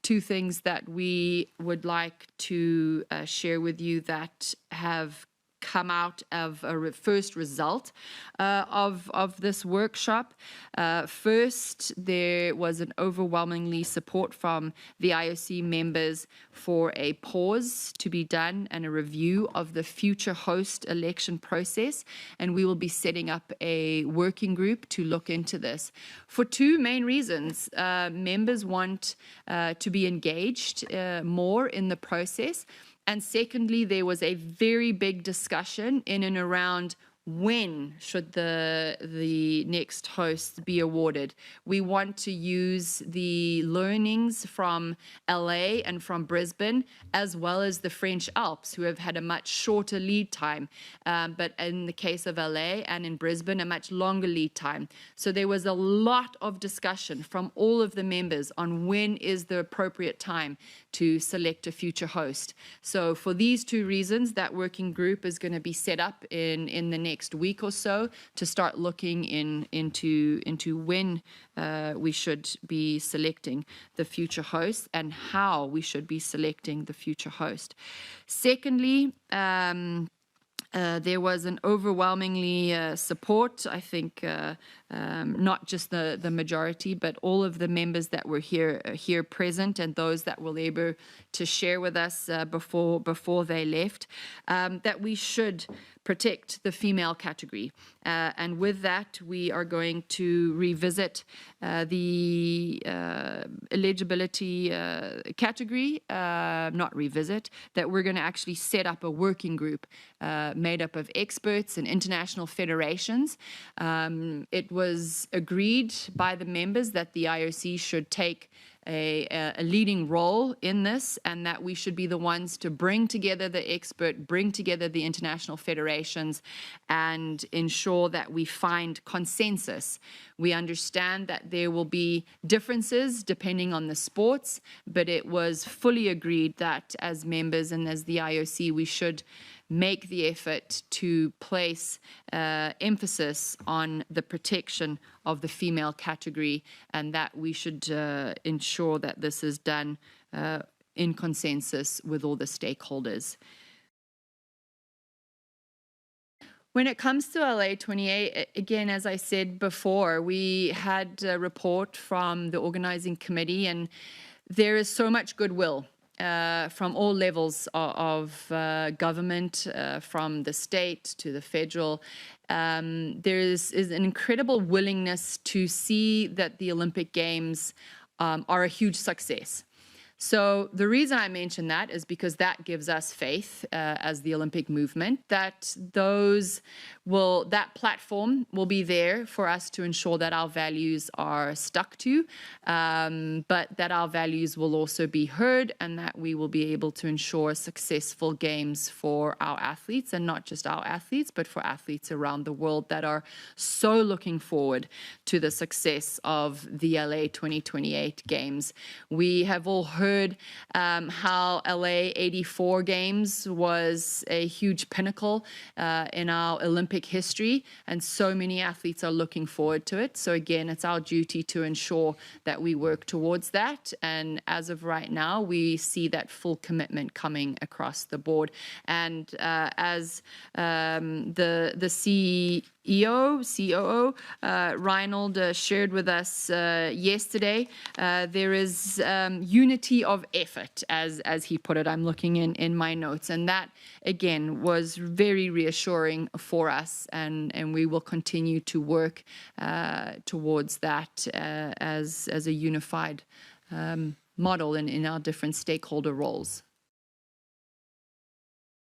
two things that we would like to share with you that have come out of a first result of this workshop. First, there was an overwhelmingly support from the IOC members for a pause to be done and a review of the future host election process, and we will be setting up a working group to look into this for two main reasons. Members want to be engaged more in the process. And secondly, there was a very big discussion in and around when should the next host be awarded. We want to use the learnings from LA and from Brisbane, as well as the French Alps, who have had a much shorter lead time, but in the case of LA and in Brisbane, a much longer lead time. So there was a lot of discussion from all of the members on when is the appropriate time to select a future host. So for these two reasons, that working group is going to be set up in the next week or so to start looking into when we should be selecting the future host and how we should be selecting the future host. Secondly, there was an overwhelmingly support, I think, not just the majority, but all of the members that were here present and those that were able to share with us before they left, that we should protect the female category. And with that, we are going to revisit the eligibility category, not revisit, that we're going to actually set up a working group made up of experts and international federations. It was agreed by the members that the IOC should take a leading role in this, and that we should be the ones to bring together the expert, bring together the international federations, and ensure that we find consensus. We understand that there will be differences depending on the sports, but it was fully agreed that as members and as the IOC, we should make the effort to place emphasis on the protection of the female category, and that we should ensure that this is done in consensus with all the stakeholders. When it comes to LA 28, again, as I said before, we had a report from the organizing committee, and there is so much goodwill from all levels of government, from the state to the federal. There is an incredible willingness to see that the Olympic Games are a huge success. So the reason I mention that is because that gives us faith as the Olympic movement that that platform will be there for us to ensure that our values are stuck to, but that our values will also be heard, and that we will be able to ensure successful games for our athletes, and not just our athletes, but for athletes around the world that are so looking forward to the success of the LA 2028 Games. We have all heard how LA 84 Games was a huge pinnacle in our Olympic history, and so many athletes are looking forward to it. So again, it's our duty to ensure that we work towards that, and as of right now, we see that full commitment coming across the board. And as the COO, Reinhold, shared with us yesterday, there is unity of effort, as he put it. I'm looking in my notes, and that again was very reassuring for us, and we will continue to work towards that as a unified model in our different stakeholder roles.